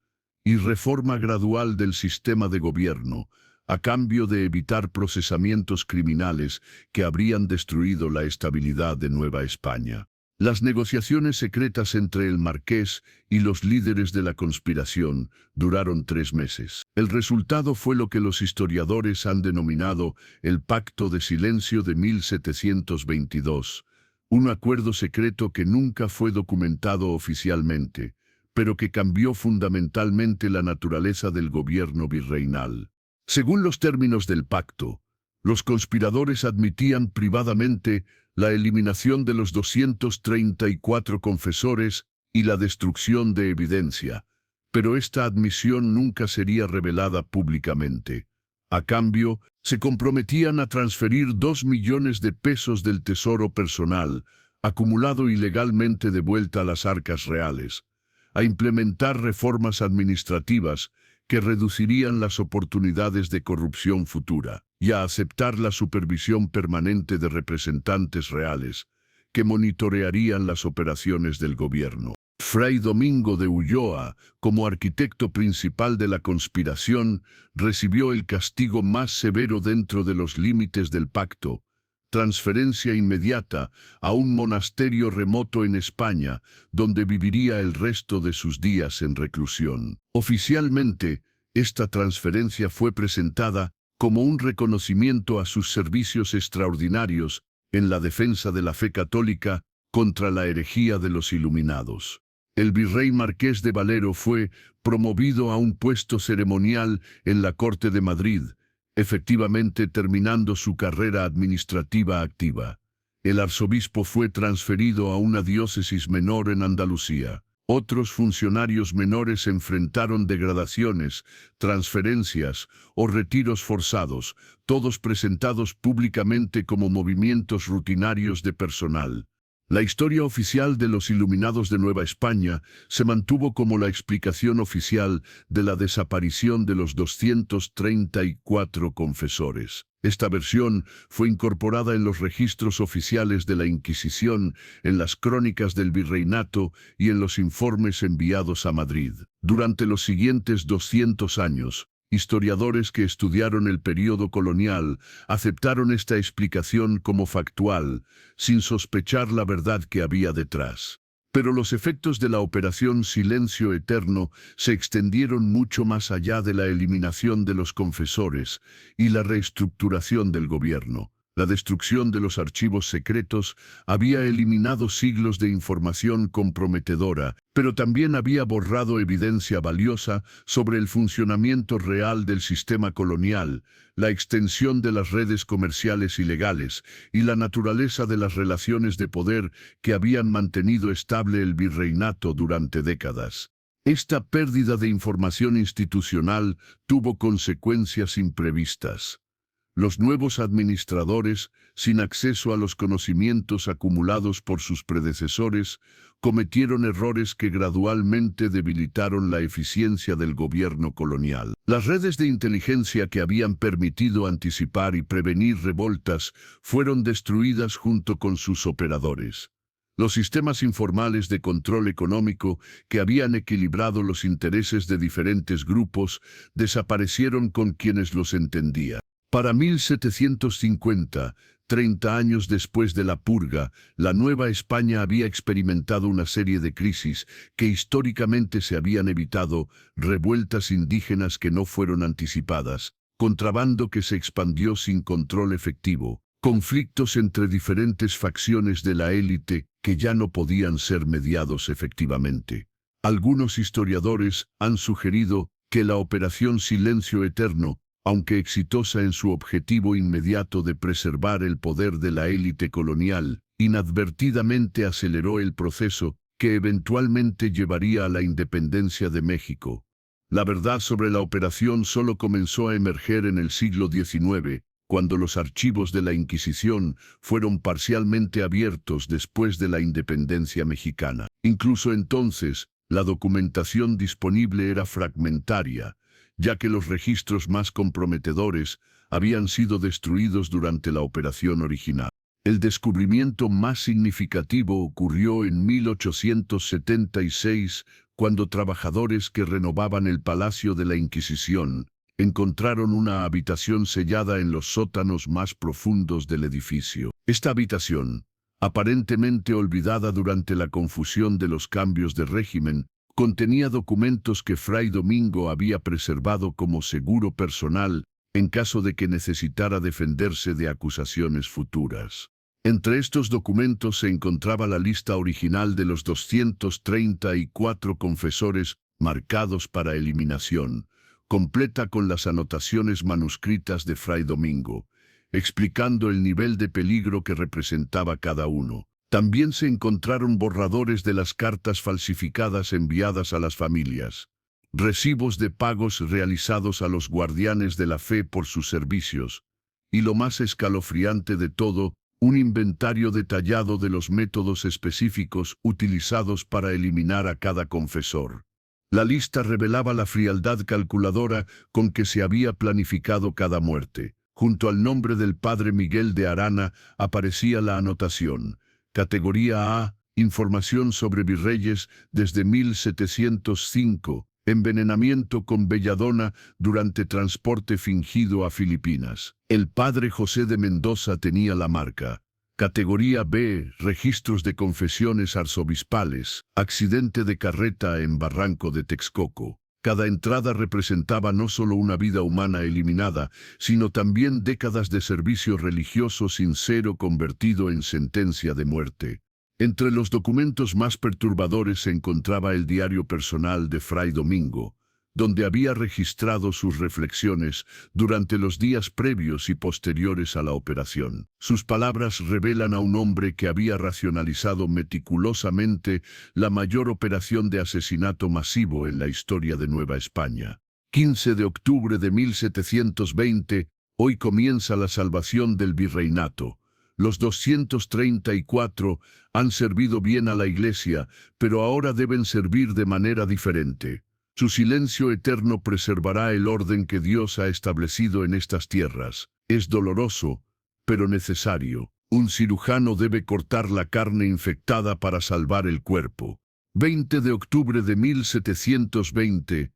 y reforma gradual del sistema de gobierno, a cambio de evitar procesamientos criminales que habrían destruido la estabilidad de Nueva España. Las negociaciones secretas entre el marqués y los líderes de la conspiración duraron 3 meses. El resultado fue lo que los historiadores han denominado el Pacto de Silencio de 1722, un acuerdo secreto que nunca fue documentado oficialmente, pero que cambió fundamentalmente la naturaleza del gobierno virreinal. Según los términos del pacto, los conspiradores admitían privadamente la eliminación de los 234 confesores y la destrucción de evidencia, pero esta admisión nunca sería revelada públicamente. A cambio, se comprometían a transferir 2 millones de pesos del tesoro personal, acumulado ilegalmente de vuelta a las arcas reales, a implementar reformas administrativas que reducirían las oportunidades de corrupción futura, y a aceptar la supervisión permanente de representantes reales, que monitorearían las operaciones del gobierno. Fray Domingo de Ulloa, como arquitecto principal de la conspiración, recibió el castigo más severo dentro de los límites del pacto: transferencia inmediata a un monasterio remoto en España, donde viviría el resto de sus días en reclusión. Oficialmente, esta transferencia fue presentada como un reconocimiento a sus servicios extraordinarios en la defensa de la fe católica contra la herejía de los iluminados. El virrey Marqués de Valero fue promovido a un puesto ceremonial en la Corte de Madrid, efectivamente terminando su carrera administrativa activa. El arzobispo fue transferido a una diócesis menor en Andalucía. Otros funcionarios menores enfrentaron degradaciones, transferencias o retiros forzados, todos presentados públicamente como movimientos rutinarios de personal. La historia oficial de los Iluminados de Nueva España se mantuvo como la explicación oficial de la desaparición de los 234 confesores. Esta versión fue incorporada en los registros oficiales de la Inquisición, en las crónicas del virreinato y en los informes enviados a Madrid. Durante los siguientes 200 años, historiadores que estudiaron el período colonial aceptaron esta explicación como factual, sin sospechar la verdad que había detrás. Pero los efectos de la Operación Silencio Eterno se extendieron mucho más allá de la eliminación de los confesores y la reestructuración del gobierno. La destrucción de los archivos secretos había eliminado siglos de información comprometedora, pero también había borrado evidencia valiosa sobre el funcionamiento real del sistema colonial, la extensión de las redes comerciales ilegales y la naturaleza de las relaciones de poder que habían mantenido estable el virreinato durante décadas. Esta pérdida de información institucional tuvo consecuencias imprevistas. Los nuevos administradores, sin acceso a los conocimientos acumulados por sus predecesores, cometieron errores que gradualmente debilitaron la eficiencia del gobierno colonial. Las redes de inteligencia que habían permitido anticipar y prevenir revoltas fueron destruidas junto con sus operadores. Los sistemas informales de control económico que habían equilibrado los intereses de diferentes grupos desaparecieron con quienes los entendían. Para 1750, 30 años después de la purga, la Nueva España había experimentado una serie de crisis que históricamente se habían evitado: revueltas indígenas que no fueron anticipadas, contrabando que se expandió sin control efectivo, conflictos entre diferentes facciones de la élite que ya no podían ser mediados efectivamente. Algunos historiadores han sugerido que la Operación Silencio Eterno, aunque exitosa en su objetivo inmediato de preservar el poder de la élite colonial, inadvertidamente aceleró el proceso que eventualmente llevaría a la independencia de México. La verdad sobre la operación solo comenzó a emerger en el siglo XIX, cuando los archivos de la Inquisición fueron parcialmente abiertos después de la independencia mexicana. Incluso entonces, la documentación disponible era fragmentaria, ya que los registros más comprometedores habían sido destruidos durante la operación original. El descubrimiento más significativo ocurrió en 1876, cuando trabajadores que renovaban el Palacio de la Inquisición encontraron una habitación sellada en los sótanos más profundos del edificio. Esta habitación, aparentemente olvidada durante la confusión de los cambios de régimen, contenía documentos que Fray Domingo había preservado como seguro personal en caso de que necesitara defenderse de acusaciones futuras. Entre estos documentos se encontraba la lista original de los 234 confesores marcados para eliminación, completa con las anotaciones manuscritas de Fray Domingo, explicando el nivel de peligro que representaba cada uno. También se encontraron borradores de las cartas falsificadas enviadas a las familias, recibos de pagos realizados a los guardianes de la fe por sus servicios, y lo más escalofriante de todo, un inventario detallado de los métodos específicos utilizados para eliminar a cada confesor. La lista revelaba la frialdad calculadora con que se había planificado cada muerte. Junto al nombre del padre Miguel de Arana aparecía la anotación: Categoría A, información sobre virreyes desde 1705, envenenamiento con belladona durante transporte fingido a Filipinas. El padre José de Mendoza tenía la marca. Categoría B, registros de confesiones arzobispales, accidente de carreta en Barranco de Texcoco. Cada entrada representaba no solo una vida humana eliminada, sino también décadas de servicio religioso sincero convertido en sentencia de muerte. Entre los documentos más perturbadores se encontraba el diario personal de Fray Domingo, donde había registrado sus reflexiones durante los días previos y posteriores a la operación. Sus palabras revelan a un hombre que había racionalizado meticulosamente la mayor operación de asesinato masivo en la historia de Nueva España. 15 de octubre de 1720, hoy comienza la salvación del virreinato. Los 234 han servido bien a la Iglesia, pero ahora deben servir de manera diferente. Su silencio eterno preservará el orden que Dios ha establecido en estas tierras. Es doloroso, pero necesario. Un cirujano debe cortar la carne infectada para salvar el cuerpo. 20 de octubre de 1720.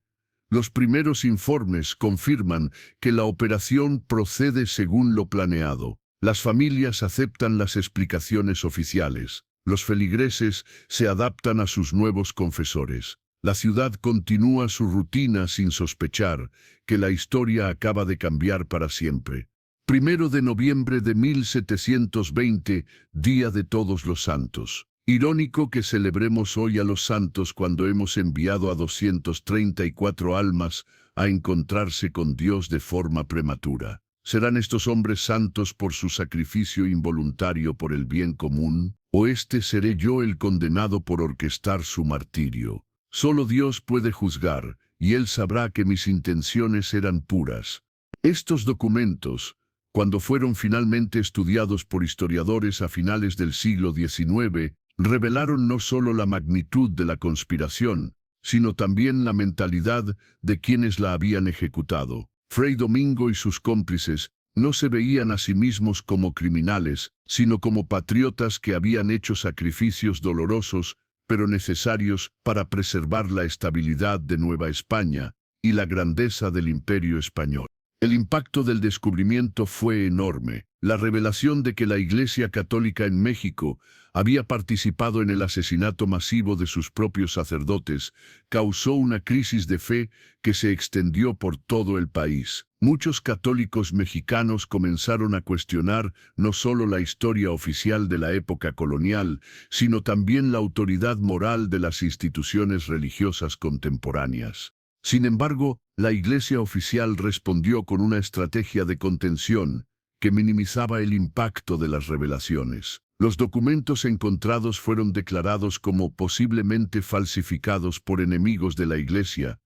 Los primeros informes confirman que la operación procede según lo planeado. Las familias aceptan las explicaciones oficiales. Los feligreses se adaptan a sus nuevos confesores. La ciudad continúa su rutina sin sospechar que la historia acaba de cambiar para siempre. 1 de noviembre de 1720, Día de Todos los Santos. Irónico que celebremos hoy a los santos cuando hemos enviado a 234 almas a encontrarse con Dios de forma prematura. ¿Serán estos hombres santos por su sacrificio involuntario por el bien común? ¿O seré yo el condenado por orquestar su martirio? Solo Dios puede juzgar, y Él sabrá que mis intenciones eran puras. Estos documentos, cuando fueron finalmente estudiados por historiadores a finales del siglo XIX, revelaron no solo la magnitud de la conspiración, sino también la mentalidad de quienes la habían ejecutado. Fray Domingo y sus cómplices no se veían a sí mismos como criminales, sino como patriotas que habían hecho sacrificios dolorosos, pero necesarios para preservar la estabilidad de Nueva España y la grandeza del Imperio español. El impacto del descubrimiento fue enorme. La revelación de que la Iglesia Católica en México había participado en el asesinato masivo de sus propios sacerdotes causó una crisis de fe que se extendió por todo el país. Muchos católicos mexicanos comenzaron a cuestionar no solo la historia oficial de la época colonial, sino también la autoridad moral de las instituciones religiosas contemporáneas. Sin embargo, la Iglesia oficial respondió con una estrategia de contención que minimizaba el impacto de las revelaciones. Los documentos encontrados fueron declarados como posiblemente falsificados por enemigos de la Iglesia,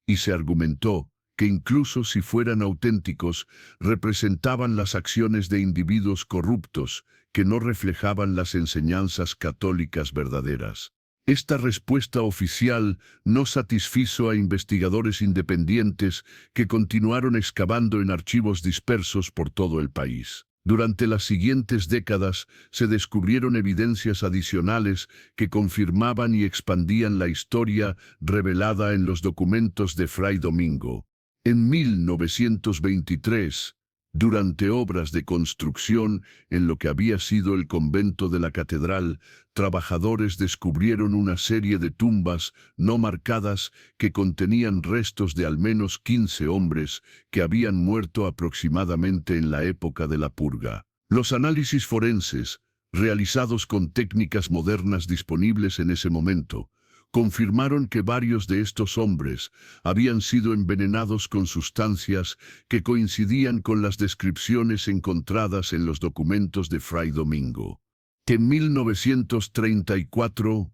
y se argumentó que incluso si fueran auténticos, representaban las acciones de individuos corruptos que no reflejaban las enseñanzas católicas verdaderas. Esta respuesta oficial no satisfizo a investigadores independientes que continuaron excavando en archivos dispersos por todo el país. Durante las siguientes décadas se descubrieron evidencias adicionales que confirmaban y expandían la historia revelada en los documentos de Fray Domingo. En 1923, durante obras de construcción en lo que había sido el convento de la catedral, trabajadores descubrieron una serie de tumbas no marcadas que contenían restos de al menos 15 hombres que habían muerto aproximadamente en la época de la purga. Los análisis forenses, realizados con técnicas modernas disponibles en ese momento, confirmaron que varios de estos hombres habían sido envenenados con sustancias que coincidían con las descripciones encontradas en los documentos de Fray Domingo. En 1934,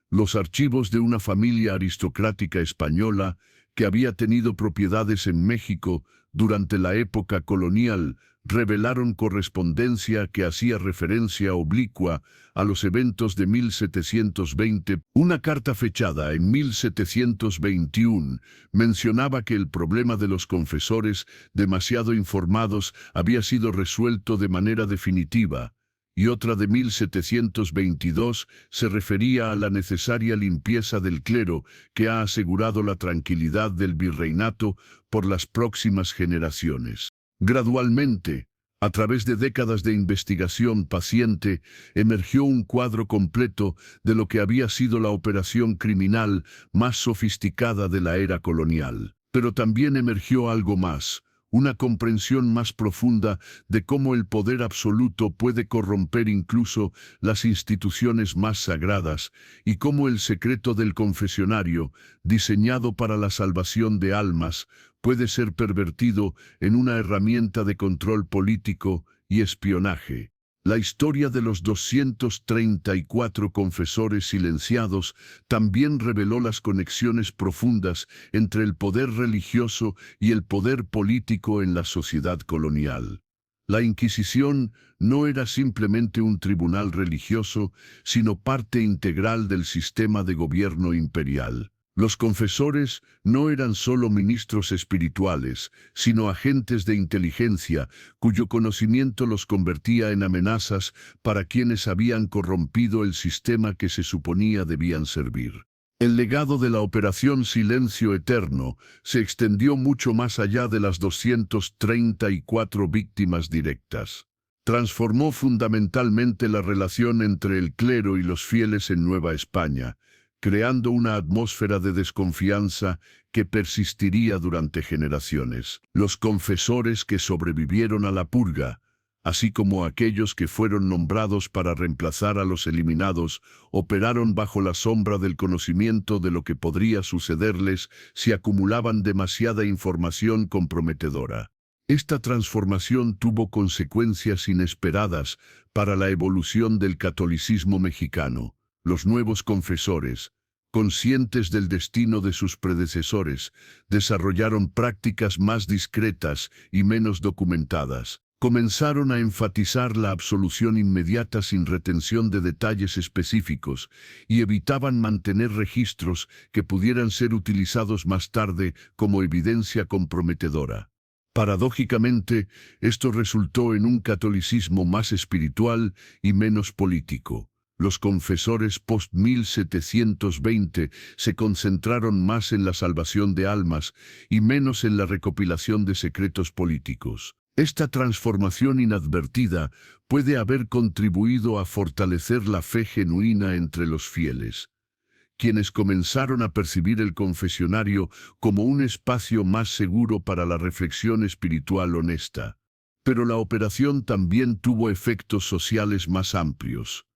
los archivos de una familia aristocrática española que había tenido propiedades en México durante la época colonial revelaron correspondencia que hacía referencia oblicua a los eventos de 1720. Una carta fechada en 1721 mencionaba que el problema de los confesores demasiado informados había sido resuelto de manera definitiva, y otra de 1722 se refería a la necesaria limpieza del clero que ha asegurado la tranquilidad del virreinato por las próximas generaciones. Gradualmente, a través de décadas de investigación paciente, emergió un cuadro completo de lo que había sido la operación criminal más sofisticada de la era colonial. Pero también emergió algo más, una comprensión más profunda de cómo el poder absoluto puede corromper incluso las instituciones más sagradas y cómo el secreto del confesionario, diseñado para la salvación de almas, puede ser pervertido en una herramienta de control político y espionaje. La historia de los 234 confesores silenciados también reveló las conexiones profundas entre el poder religioso y el poder político en la sociedad colonial. La Inquisición no era simplemente un tribunal religioso, sino parte integral del sistema de gobierno imperial. Los confesores no eran solo ministros espirituales, sino agentes de inteligencia, cuyo conocimiento los convertía en amenazas para quienes habían corrompido el sistema que se suponía debían servir. El legado de la Operación Silencio Eterno se extendió mucho más allá de las 234 víctimas directas. Transformó fundamentalmente la relación entre el clero y los fieles en Nueva España, creando una atmósfera de desconfianza que persistiría durante generaciones. Los confesores que sobrevivieron a la purga, así como aquellos que fueron nombrados para reemplazar a los eliminados, operaron bajo la sombra del conocimiento de lo que podría sucederles si acumulaban demasiada información comprometedora. Esta transformación tuvo consecuencias inesperadas para la evolución del catolicismo mexicano. Los nuevos confesores, conscientes del destino de sus predecesores, desarrollaron prácticas más discretas y menos documentadas. Comenzaron a enfatizar la absolución inmediata sin retención de detalles específicos y evitaban mantener registros que pudieran ser utilizados más tarde como evidencia comprometedora. Paradójicamente, esto resultó en un catolicismo más espiritual y menos político. Los confesores post-1720 se concentraron más en la salvación de almas y menos en la recopilación de secretos políticos. Esta transformación inadvertida puede haber contribuido a fortalecer la fe genuina entre los fieles, quienes comenzaron a percibir el confesionario como un espacio más seguro para la reflexión espiritual honesta. Pero la operación también tuvo efectos sociales más amplios.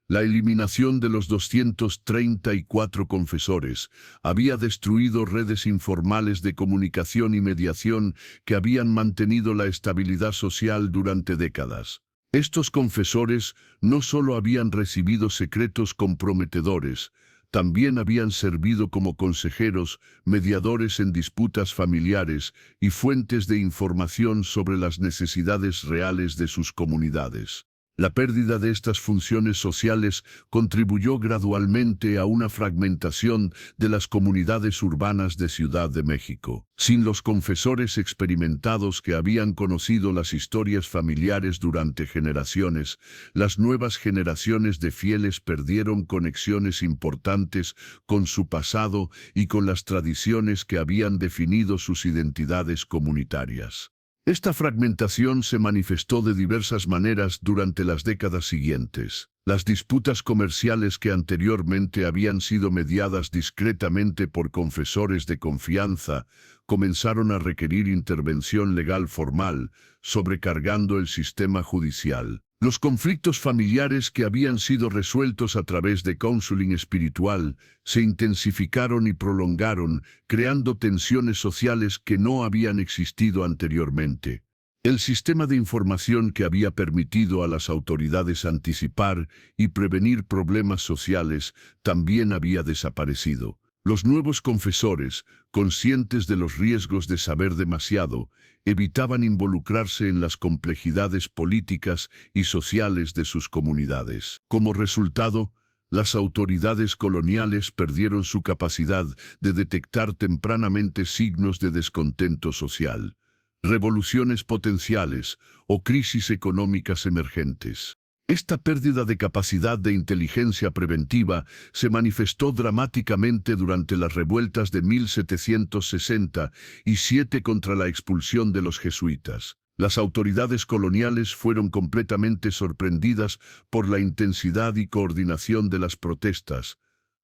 La eliminación de los 234 confesores había destruido redes informales de comunicación y mediación que habían mantenido la estabilidad social durante décadas. Estos confesores no solo habían recibido secretos comprometedores, también habían servido como consejeros, mediadores en disputas familiares y fuentes de información sobre las necesidades reales de sus comunidades. La pérdida de estas funciones sociales contribuyó gradualmente a una fragmentación de las comunidades urbanas de Ciudad de México. Sin los confesores experimentados que habían conocido las historias familiares durante generaciones, las nuevas generaciones de fieles perdieron conexiones importantes con su pasado y con las tradiciones que habían definido sus identidades comunitarias. Esta fragmentación se manifestó de diversas maneras durante las décadas siguientes. Las disputas comerciales que anteriormente habían sido mediadas discretamente por confesores de confianza comenzaron a requerir intervención legal formal, sobrecargando el sistema judicial. Los conflictos familiares que habían sido resueltos a través de counseling espiritual se intensificaron y prolongaron, creando tensiones sociales que no habían existido anteriormente. El sistema de información que había permitido a las autoridades anticipar y prevenir problemas sociales también había desaparecido. Los nuevos confesores, conscientes de los riesgos de saber demasiado, evitaban involucrarse en las complejidades políticas y sociales de sus comunidades. Como resultado, las autoridades coloniales perdieron su capacidad de detectar tempranamente signos de descontento social, revoluciones potenciales o crisis económicas emergentes. Esta pérdida de capacidad de inteligencia preventiva se manifestó dramáticamente durante las revueltas de 1767 contra la expulsión de los jesuitas. Las autoridades coloniales fueron completamente sorprendidas por la intensidad y coordinación de las protestas,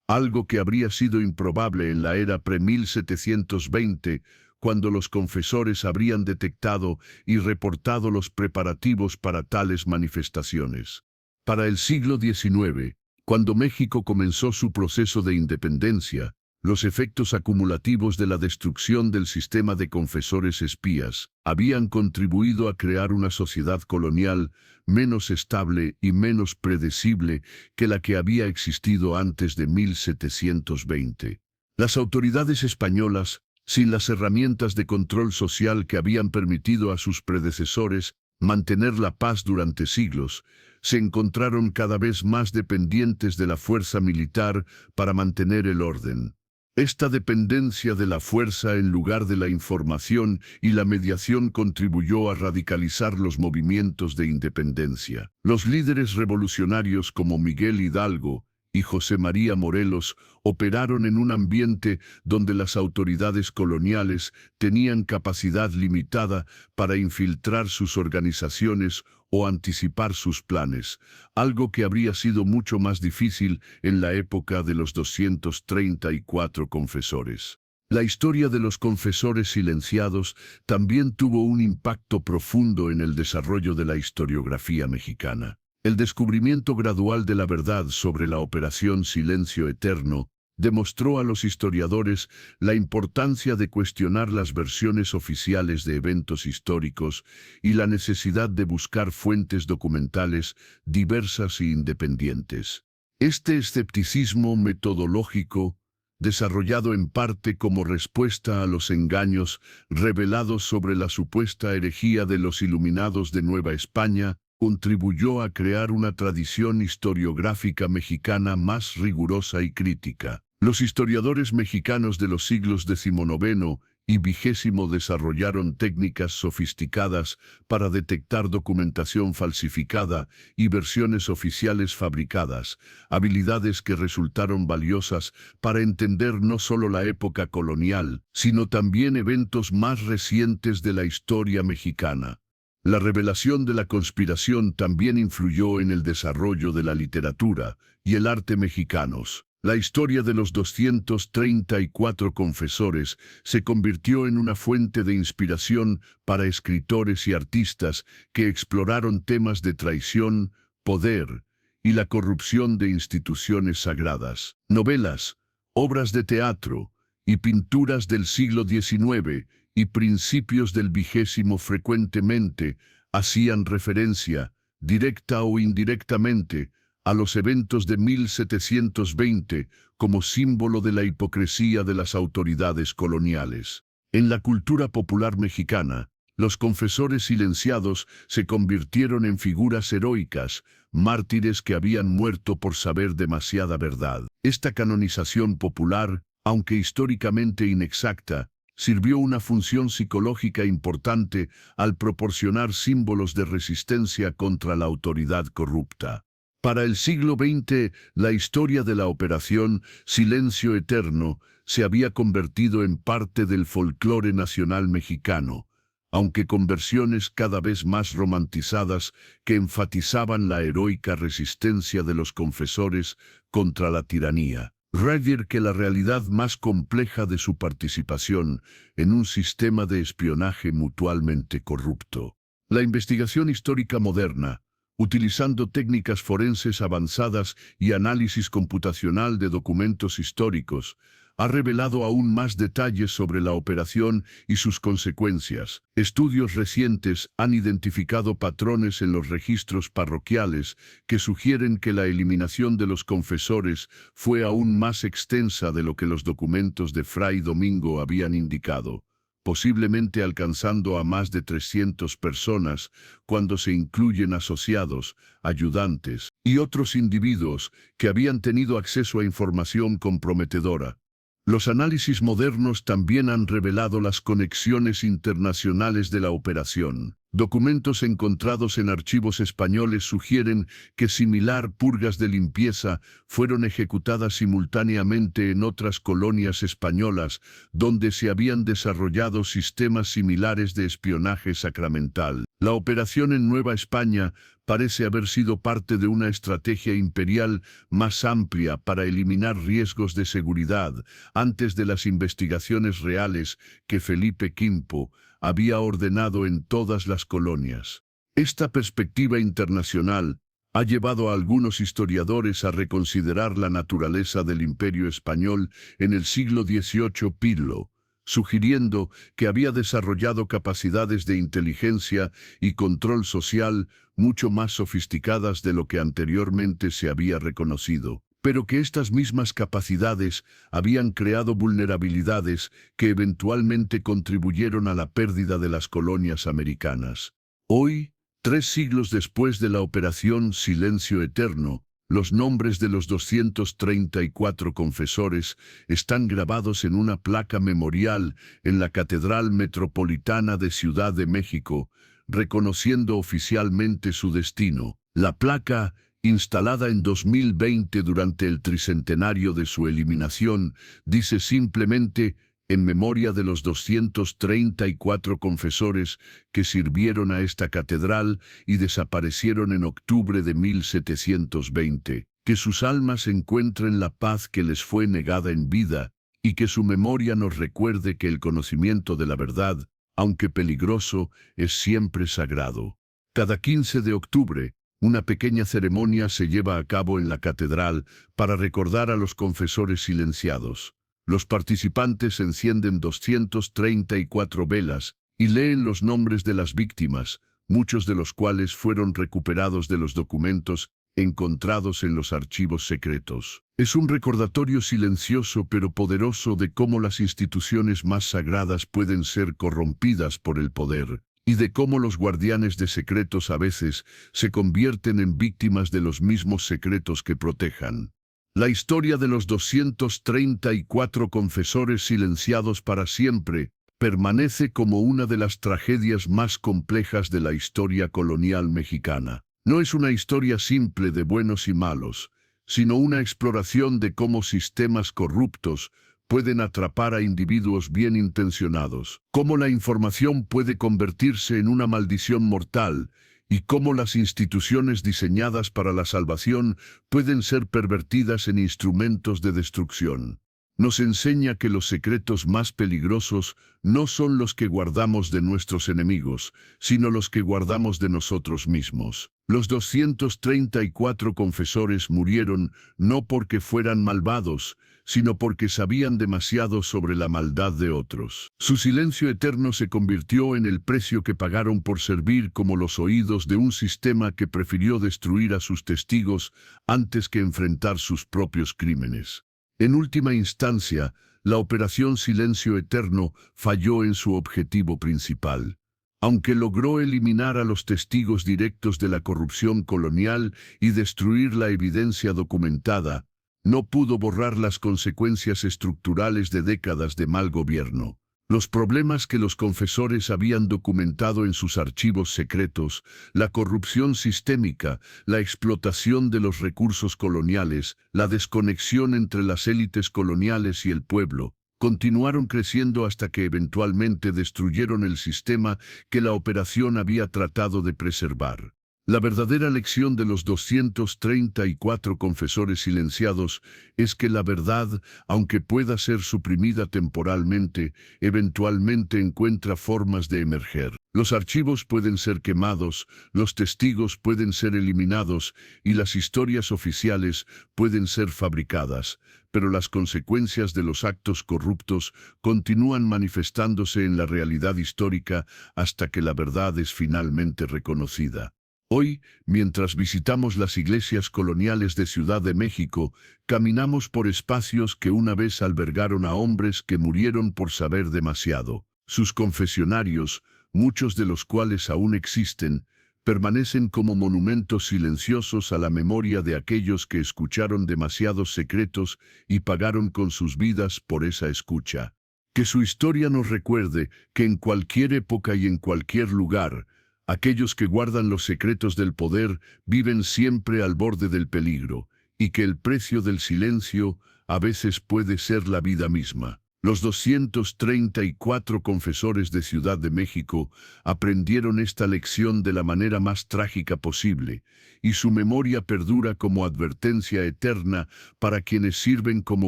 algo que habría sido improbable en la era pre-1720, cuando los confesores habrían detectado y reportado los preparativos para tales manifestaciones. Para el siglo XIX, cuando México comenzó su proceso de independencia, los efectos acumulativos de la destrucción del sistema de confesores espías habían contribuido a crear una sociedad colonial menos estable y menos predecible que la que había existido antes de 1720. Las autoridades españolas, sin las herramientas de control social que habían permitido a sus predecesores mantener la paz durante siglos, se encontraron cada vez más dependientes de la fuerza militar para mantener el orden. Esta dependencia de la fuerza en lugar de la información y la mediación contribuyó a radicalizar los movimientos de independencia. Los líderes revolucionarios como Miguel Hidalgo y José María Morelos operaron en un ambiente donde las autoridades coloniales tenían capacidad limitada para infiltrar sus organizaciones o anticipar sus planes, algo que habría sido mucho más difícil en la época de los 234 confesores. La historia de los confesores silenciados también tuvo un impacto profundo en el desarrollo de la historiografía mexicana. El descubrimiento gradual de la verdad sobre la Operación Silencio Eterno demostró a los historiadores la importancia de cuestionar las versiones oficiales de eventos históricos y la necesidad de buscar fuentes documentales diversas e independientes. Este escepticismo metodológico, desarrollado en parte como respuesta a los engaños revelados sobre la supuesta herejía de los iluminados de Nueva España, contribuyó a crear una tradición historiográfica mexicana más rigurosa y crítica. Los historiadores mexicanos de los siglos XIX y XX desarrollaron técnicas sofisticadas para detectar documentación falsificada y versiones oficiales fabricadas, habilidades que resultaron valiosas para entender no solo la época colonial, sino también eventos más recientes de la historia mexicana. La revelación de la conspiración también influyó en el desarrollo de la literatura y el arte mexicanos. La historia de los 234 confesores se convirtió en una fuente de inspiración para escritores y artistas que exploraron temas de traición, poder y la corrupción de instituciones sagradas. Novelas, obras de teatro y pinturas del siglo XIX y principios del XX frecuentemente hacían referencia, directa o indirectamente, a los eventos de 1720 como símbolo de la hipocresía de las autoridades coloniales. En la cultura popular mexicana, los confesores silenciados se convirtieron en figuras heroicas, mártires que habían muerto por saber demasiada verdad. Esta canonización popular, aunque históricamente inexacta, sirvió una función psicológica importante al proporcionar símbolos de resistencia contra la autoridad corrupta. Para el siglo XX, la historia de la Operación Silencio Eterno se había convertido en parte del folclore nacional mexicano, aunque con versiones cada vez más romantizadas que enfatizaban la heroica resistencia de los confesores contra la tiranía. Revier que la realidad más compleja de su participación en un sistema de espionaje mutuamente corrupto. La investigación histórica moderna, utilizando técnicas forenses avanzadas y análisis computacional de documentos históricos, ha revelado aún más detalles sobre la operación y sus consecuencias. Estudios recientes han identificado patrones en los registros parroquiales que sugieren que la eliminación de los confesores fue aún más extensa de lo que los documentos de Fray Domingo habían indicado, posiblemente alcanzando a más de 300 personas cuando se incluyen asociados, ayudantes y otros individuos que habían tenido acceso a información comprometedora. Los análisis modernos también han revelado las conexiones internacionales de la operación. Documentos encontrados en archivos españoles sugieren que similar purgas de limpieza fueron ejecutadas simultáneamente en otras colonias españolas, donde se habían desarrollado sistemas similares de espionaje sacramental. La operación en Nueva España parece haber sido parte de una estrategia imperial más amplia para eliminar riesgos de seguridad antes de las investigaciones reales que Felipe V había ordenado en todas las colonias. Esta perspectiva internacional ha llevado a algunos historiadores a reconsiderar la naturaleza del Imperio Español en el siglo XVIII Pirlo, sugiriendo que había desarrollado capacidades de inteligencia y control social mucho más sofisticadas de lo que anteriormente se había reconocido, pero que estas mismas capacidades habían creado vulnerabilidades que eventualmente contribuyeron a la pérdida de las colonias americanas. Hoy, 3 siglos después de la Operación Silencio Eterno, los nombres de los 234 confesores están grabados en una placa memorial en la Catedral Metropolitana de Ciudad de México, reconociendo oficialmente su destino. La placa, instalada en 2020 durante el tricentenario de su eliminación, dice simplemente: en memoria de los 234 confesores que sirvieron a esta catedral y desaparecieron en octubre de 1720, que sus almas encuentren la paz que les fue negada en vida, y que su memoria nos recuerde que el conocimiento de la verdad, aunque peligroso, es siempre sagrado. Cada 15 de octubre, una pequeña ceremonia se lleva a cabo en la catedral para recordar a los confesores silenciados. Los participantes encienden 234 velas y leen los nombres de las víctimas, muchos de los cuales fueron recuperados de los documentos encontrados en los archivos secretos. Es un recordatorio silencioso pero poderoso de cómo las instituciones más sagradas pueden ser corrompidas por el poder, y de cómo los guardianes de secretos a veces se convierten en víctimas de los mismos secretos que protejan. La historia de los 234 confesores silenciados para siempre permanece como una de las tragedias más complejas de la historia colonial mexicana. No es una historia simple de buenos y malos, sino una exploración de cómo sistemas corruptos pueden atrapar a individuos bien intencionados, cómo la información puede convertirse en una maldición mortal y cómo las instituciones diseñadas para la salvación pueden ser pervertidas en instrumentos de destrucción. Nos enseña que los secretos más peligrosos no son los que guardamos de nuestros enemigos, sino los que guardamos de nosotros mismos. Los 234 confesores murieron no porque fueran malvados, sino porque sabían demasiado sobre la maldad de otros. Su silencio eterno se convirtió en el precio que pagaron por servir como los oídos de un sistema que prefirió destruir a sus testigos antes que enfrentar sus propios crímenes. En última instancia, la Operación Silencio Eterno falló en su objetivo principal. Aunque logró eliminar a los testigos directos de la corrupción colonial y destruir la evidencia documentada, no pudo borrar las consecuencias estructurales de décadas de mal gobierno. Los problemas que los confesores habían documentado en sus archivos secretos, la corrupción sistémica, la explotación de los recursos coloniales, la desconexión entre las élites coloniales y el pueblo, continuaron creciendo hasta que eventualmente destruyeron el sistema que la operación había tratado de preservar. La verdadera lección de los 234 confesores silenciados es que la verdad, aunque pueda ser suprimida temporalmente, eventualmente encuentra formas de emerger. Los archivos pueden ser quemados, los testigos pueden ser eliminados y las historias oficiales pueden ser fabricadas, pero las consecuencias de los actos corruptos continúan manifestándose en la realidad histórica hasta que la verdad es finalmente reconocida. Hoy, mientras visitamos las iglesias coloniales de Ciudad de México, caminamos por espacios que una vez albergaron a hombres que murieron por saber demasiado. Sus confesionarios, muchos de los cuales aún existen, permanecen como monumentos silenciosos a la memoria de aquellos que escucharon demasiados secretos y pagaron con sus vidas por esa escucha. Que su historia nos recuerde que en cualquier época y en cualquier lugar, aquellos que guardan los secretos del poder viven siempre al borde del peligro, y que el precio del silencio a veces puede ser la vida misma. Los 234 confesores de Ciudad de México aprendieron esta lección de la manera más trágica posible, y su memoria perdura como advertencia eterna para quienes sirven como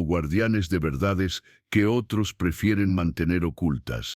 guardianes de verdades que otros prefieren mantener ocultas.